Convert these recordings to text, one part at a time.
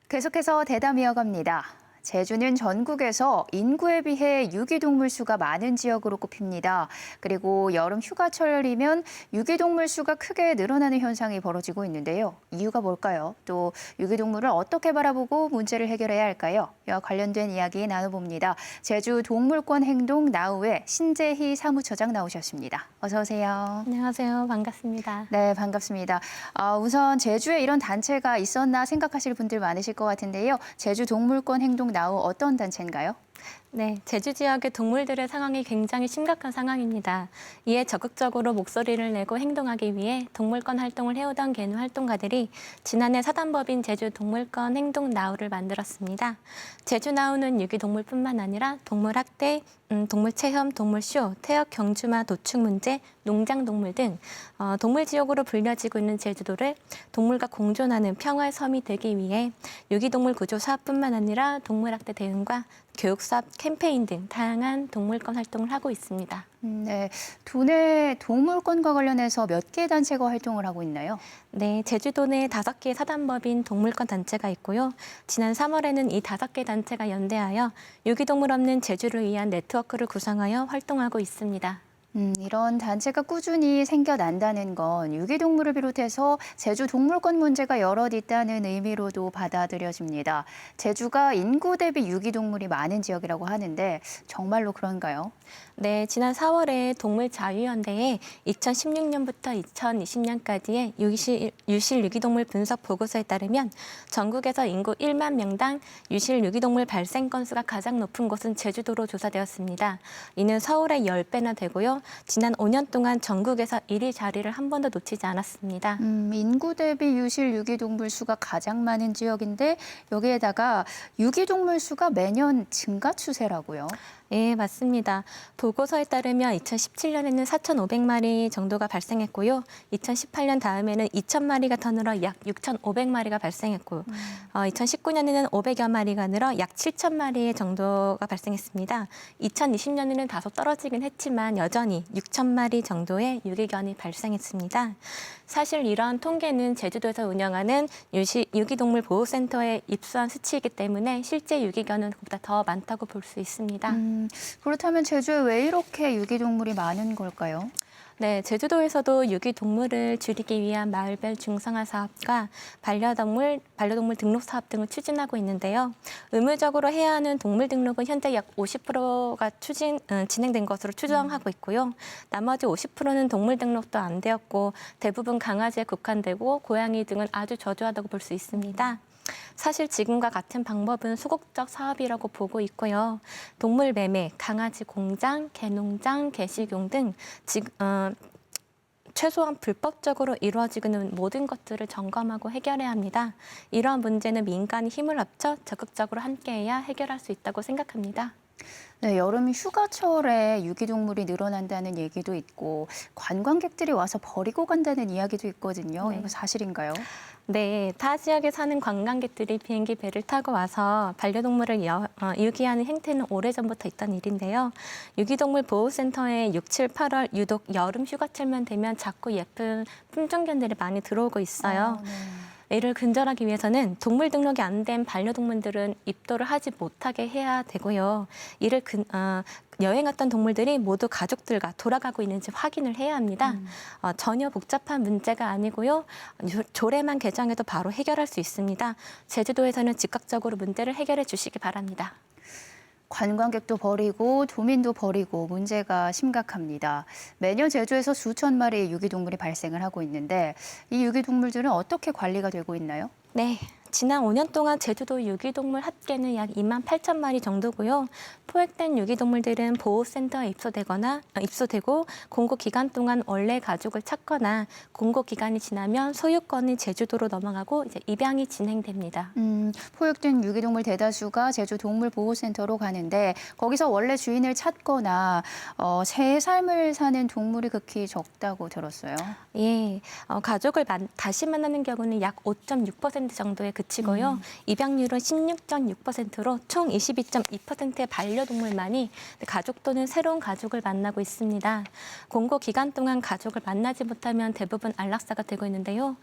계속해서 대담 이어갑니다. 제주는 전국에서 인구에 비해 유기동물 수가 많은 지역으로 꼽힙니다. 그리고 여름 휴가철이면 유기동물 수가 크게 늘어나는 현상이 벌어지고 있는데요. 이유가 뭘까요? 또 유기동물을 어떻게 바라보고 문제를 해결해야 할까요? 이와 관련된 이야기 나눠봅니다. 제주 동물권 행동 나우의 신재희 사무처장 나오셨습니다. 어서 오세요. 안녕하세요. 반갑습니다. 네, 반갑습니다. 우선 제주에 이런 단체가 있었나 생각하실 분들 많으실 것 같은데요. 제주 동물권 행동 나우 어떤 단체인가요? 네, 제주 지역의 동물들의 상황이 굉장히 심각한 상황입니다. 이에 적극적으로 목소리를 내고 행동하기 위해 동물권 활동을 해오던 개노 활동가들이 지난해 사단법인 제주 동물권 행동 나우를 만들었습니다. 제주 나우는 유기동물뿐만 아니라 동물학대, 동물체험, 동물쇼, 퇴역 경주마 도축 문제, 농장동물 등 동물 지역으로 불려지고 있는 제주도를 동물과 공존하는 평화의 섬이 되기 위해 유기동물 구조 사업뿐만 아니라 동물학대 대응과 교육 사업, 캠페인 등 다양한 동물권 활동을 하고 있습니다. 네, 도내 동물권과 관련해서 몇 개 단체가 활동을 하고 있나요? 네, 제주도 내 5개의 사단법인 동물권 단체가 있고요. 지난 3월에는 이 5개 단체가 연대하여 유기동물 없는 제주를 위한 네트워크를 구성하여 활동하고 있습니다. 이런 단체가 꾸준히 생겨난다는 건 유기동물을 비롯해서 제주 동물권 문제가 여럿 있다는 의미로도 받아들여집니다. 제주가 인구 대비 유기동물이 많은 지역이라고 하는데 정말로 그런가요? 네, 지난 4월에 동물자유연대에 2016년부터 2020년까지의 유실 유기동물 분석 보고서에 따르면 전국에서 인구 1만 명당 유실 유기동물 발생 건수가 가장 높은 곳은 제주도로 조사되었습니다. 이는 서울의 10배나 되고요. 지난 5년 동안 전국에서 1위 자리를 한 번도 놓치지 않았습니다. 인구 대비 유실 유기동물 수가 가장 많은 지역인데 여기에다가 유기동물 수가 매년 증가 추세라고요. 네, 맞습니다. 보고서에 따르면 2017년에는 4,500마리 정도가 발생했고요. 2018년 다음에는 2,000마리가 더 늘어 약 6,500마리가 발생했고, 2019년에는 500여 마리가 늘어 약 7,000마리 정도가 발생했습니다. 2020년에는 다소 떨어지긴 했지만 여전히 6,000마리 정도의 유기견이 발생했습니다. 사실 이러한 통계는 제주도에서 운영하는 유기동물 보호센터에 입수한 수치이기 때문에 실제 유기견은 그보다 더 많다고 볼 수 있습니다. 그렇다면 제주에 왜 이렇게 유기동물이 많은 걸까요? 네, 제주도에서도 유기동물을 줄이기 위한 마을별 중성화 사업과 반려동물 등록 사업 등을 추진하고 있는데요. 의무적으로 해야 하는 동물 등록은 현재 약 50%가 진행된 것으로 추정하고 있고요. 나머지 50%는 동물 등록도 안 되었고 대부분 강아지에 국한되고 고양이 등은 아주 저조하다고 볼 수 있습니다. 사실 지금과 같은 방법은 소극적 사업이라고 보고 있고요. 동물 매매, 강아지 공장, 개농장, 개식용 등 최소한 불법적으로 이루어지고 있는 모든 것들을 점검하고 해결해야 합니다. 이러한 문제는 민간이 힘을 합쳐 적극적으로 함께해야 해결할 수 있다고 생각합니다. 네, 여름 휴가철에 유기동물이 늘어난다는 얘기도 있고 관광객들이 와서 버리고 간다는 이야기도 있거든요. 네. 이거 사실인가요? 네, 타 지역에 사는 관광객들이 비행기 배를 타고 와서 반려동물을 유기하는 행태는 오래전부터 있던 일인데요. 유기동물 보호센터에 6, 7, 8월 유독 여름 휴가철만 되면 작고 예쁜 품종견들이 많이 들어오고 있어요. 네. 이를 근절하기 위해서는 동물 등록이 안 된 반려동물들은 입도를 하지 못하게 해야 되고요. 여행 왔던 동물들이 모두 가족들과 돌아가고 있는지 확인을 해야 합니다. 전혀 복잡한 문제가 아니고요. 조례만 개정해도 바로 해결할 수 있습니다. 제주도에서는 즉각적으로 문제를 해결해 주시기 바랍니다. 관광객도 버리고 도민도 버리고 문제가 심각합니다. 매년 제주에서 수천 마리의 유기동물이 발생을 하고 있는데 이 유기동물들은 어떻게 관리가 되고 있나요? 네. 지난 5년 동안 제주도 유기동물 합계는 약 2만 8천 마리 정도고요. 포획된 유기동물들은 보호센터에 입소되고 공고 기간 동안 원래 가족을 찾거나 공고 기간이 지나면 소유권이 제주도로 넘어가고 이제 입양이 진행됩니다. 포획된 유기동물 대다수가 제주 동물보호센터로 가는데 거기서 원래 주인을 찾거나 새 삶을 사는 동물이 극히 적다고 들었어요. 예, 가족을 다시 만나는 경우는 약 5.6% 정도에 그치고요. 입양률은 16.6%로 총 22.2%의 반려동물만이 가족 또는 새로운 가족을 만나고 있습니다. 공고 기간 동안 가족을 만나지 못하면 대부분 안락사가 되고 있는데요.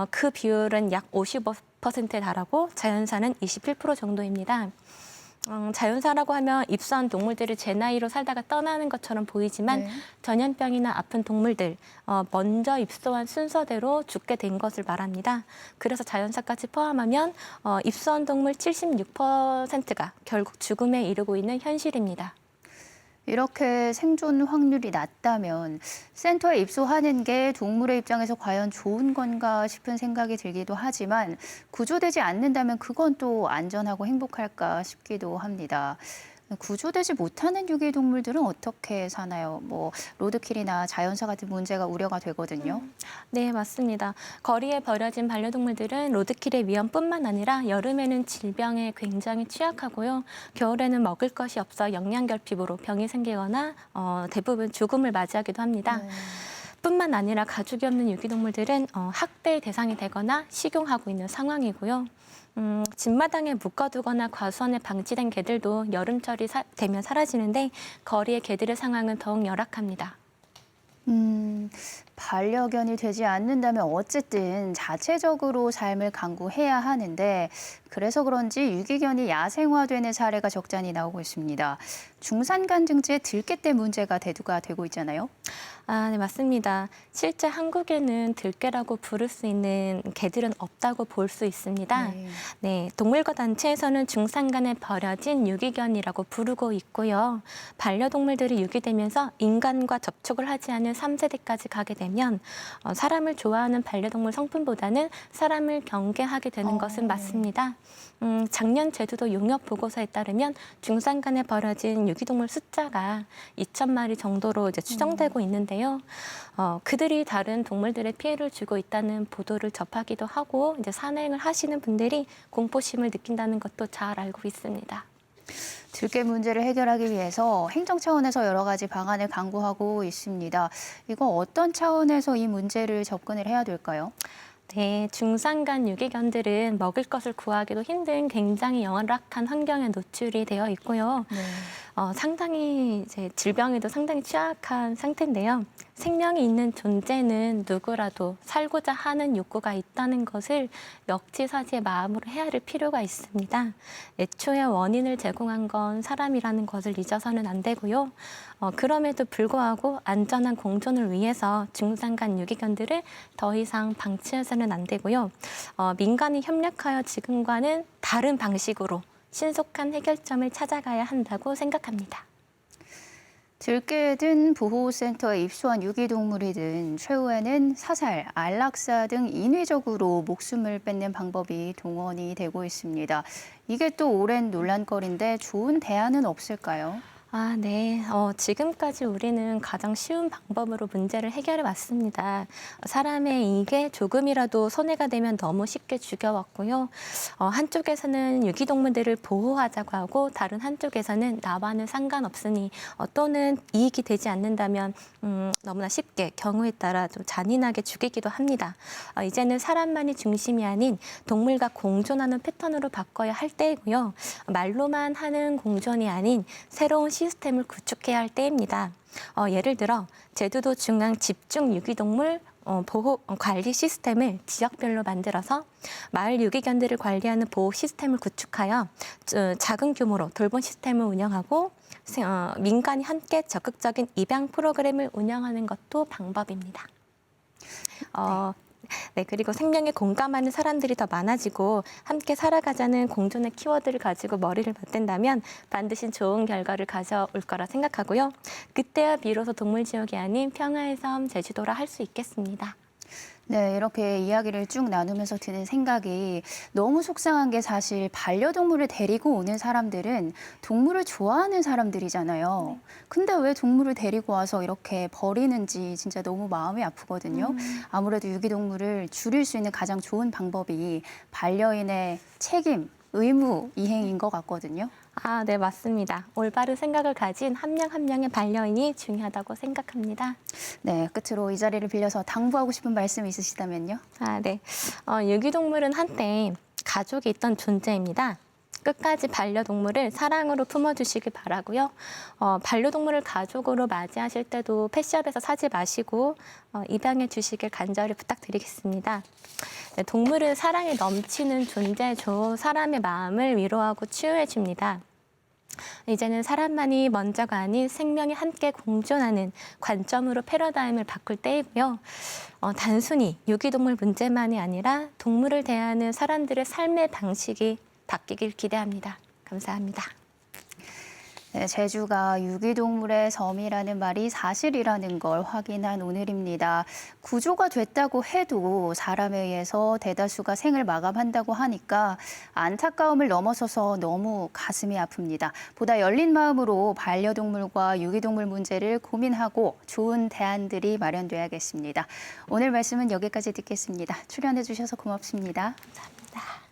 그 비율은 약 55%에 달하고 자연사는 21% 정도입니다. 자연사라고 하면 입소한 동물들이 제 나이로 살다가 떠나는 것처럼 보이지만 네. 전염병이나 아픈 동물들, 먼저 입소한 순서대로 죽게 된 것을 말합니다. 그래서 자연사까지 포함하면 입소한 동물 76%가 결국 죽음에 이르고 있는 현실입니다. 이렇게 생존 확률이 낮다면 센터에 입소하는 게 동물의 입장에서 과연 좋은 건가 싶은 생각이 들기도 하지만 구조되지 않는다면 그건 또 안전하고 행복할까 싶기도 합니다. 구조되지 못하는 유기동물들은 어떻게 사나요? 뭐 로드킬이나 자연사 같은 문제가 우려가 되거든요. 네, 맞습니다. 거리에 버려진 반려동물들은 로드킬의 위험뿐만 아니라 여름에는 질병에 굉장히 취약하고요. 겨울에는 먹을 것이 없어 영양결핍으로 병이 생기거나 대부분 죽음을 맞이하기도 합니다. 네. 뿐만 아니라 가죽이 없는 유기동물들은 학대의 대상이 되거나 식용하고 있는 상황이고요. 집마당에 묶어두거나 과수원에 방치된 개들도 여름철이 되면 사라지는데 거리의 개들의 상황은 더욱 열악합니다. 반려견이 되지 않는다면 어쨌든 자체적으로 삶을 강구해야 하는데 그래서 그런지 유기견이 야생화되는 사례가 적잖이 나오고 있습니다. 중산간 등지의 들깨떼 문제가 대두가 되고 있잖아요. 아, 네, 맞습니다. 실제 한국에는 들깨라고 부를 수 있는 개들은 없다고 볼 수 있습니다. 네. 네, 동물과 단체에서는 중산간에 버려진 유기견이라고 부르고 있고요. 반려동물들이 유기되면서 인간과 접촉을 하지 않은 3세대까지 가게 되면 사람을 좋아하는 반려동물 성품보다는 사람을 경계하게 되는 것은 맞습니다. 작년 제주도 용역 보고서에 따르면 중산간에 버려진 유기동물 숫자가 2,000마리 정도로 이제 추정되고 있는데요. 그들이 다른 동물들의 피해를 주고 있다는 보도를 접하기도 하고 이제 산행을 하시는 분들이 공포심을 느낀다는 것도 잘 알고 있습니다. 들깨 문제를 해결하기 위해서 행정 차원에서 여러 가지 방안을 강구하고 있습니다. 이거 어떤 차원에서 이 문제를 접근을 해야 될까요? 네, 중산간 유기견들은 먹을 것을 구하기도 힘든 굉장히 열악한 환경에 노출이 되어 있고요. 네. 상당히 이제 질병에도 상당히 취약한 상태인데요. 생명이 있는 존재는 누구라도 살고자 하는 욕구가 있다는 것을 역지사지의 마음으로 헤아릴 필요가 있습니다. 애초에 원인을 제공한 건 사람이라는 것을 잊어서는 안 되고요. 그럼에도 불구하고 안전한 공존을 위해서 중산간 유기견들을 더 이상 방치해서는 안 되고요. 민간이 협력하여 지금과는 다른 방식으로 신속한 해결점을 찾아가야 한다고 생각합니다. 들깨든 보호센터에 입소한 유기동물이든 최후에는 사살, 안락사 등 인위적으로 목숨을 뺏는 방법이 동원이 되고 있습니다. 이게 또 오랜 논란거리인데 좋은 대안은 없을까요? 아, 네. 지금까지 우리는 가장 쉬운 방법으로 문제를 해결해 왔습니다. 사람의 이익에 조금이라도 손해가 되면 너무 쉽게 죽여왔고요. 한쪽에서는 유기동물들을 보호하자고 하고 다른 한쪽에서는 나와는 상관없으니 또는 이익이 되지 않는다면 너무나 쉽게 경우에 따라 좀 잔인하게 죽이기도 합니다. 이제는 사람만이 중심이 아닌 동물과 공존하는 패턴으로 바꿔야 할 때이고요. 말로만 하는 공존이 아닌 새로운 시스템을 구축해야 할 때입니다. 예를 들어 제주도 중앙 집중 유기동물 보호 관리 시스템을 지역별로 만들어서 마을 유기견들을 관리하는 보호 시스템을 구축하여 작은 규모로 돌봄 시스템을 운영하고 민간이 함께 적극적인 입양 프로그램을 운영하는 것도 방법입니다. 네, 그리고 생명에 공감하는 사람들이 더 많아지고 함께 살아가자는 공존의 키워드를 가지고 머리를 맞댄다면 반드시 좋은 결과를 가져올 거라 생각하고요. 그때야 비로소 동물지옥이 아닌 평화의 섬 제주도라 할 수 있겠습니다. 네, 이렇게 이야기를 쭉 나누면서 드는 생각이 너무 속상한 게 사실 반려동물을 데리고 오는 사람들은 동물을 좋아하는 사람들이잖아요. 근데 왜 동물을 데리고 와서 이렇게 버리는지 진짜 너무 마음이 아프거든요. 아무래도 유기동물을 줄일 수 있는 가장 좋은 방법이 반려인의 책임, 의무 이행인 것 같거든요. 아, 네, 맞습니다. 올바른 생각을 가진 한 명 한 명의 반려인이 중요하다고 생각합니다. 네, 끝으로 이 자리를 빌려서 당부하고 싶은 말씀 있으시다면요? 아, 네. 유기동물은 한때 가족이 있던 존재입니다. 끝까지 반려동물을 사랑으로 품어주시길 바라고요. 반려동물을 가족으로 맞이하실 때도 펫샵에서 사지 마시고 입양해 주시길 간절히 부탁드리겠습니다. 네, 동물은 사랑이 넘치는 존재죠. 사람의 마음을 위로하고 치유해 줍니다. 이제는 사람만이 먼저가 아닌 생명이 함께 공존하는 관점으로 패러다임을 바꿀 때이고요. 단순히 유기동물 문제만이 아니라 동물을 대하는 사람들의 삶의 방식이 바뀌길 기대합니다. 감사합니다. 네, 제주가 유기동물의 섬이라는 말이 사실이라는 걸 확인한 오늘입니다. 구조가 됐다고 해도 사람에 의해서 대다수가 생을 마감한다고 하니까 안타까움을 넘어서서 너무 가슴이 아픕니다. 보다 열린 마음으로 반려동물과 유기동물 문제를 고민하고 좋은 대안들이 마련돼야겠습니다. 오늘 말씀은 여기까지 듣겠습니다. 출연해 주셔서 고맙습니다. 감사합니다.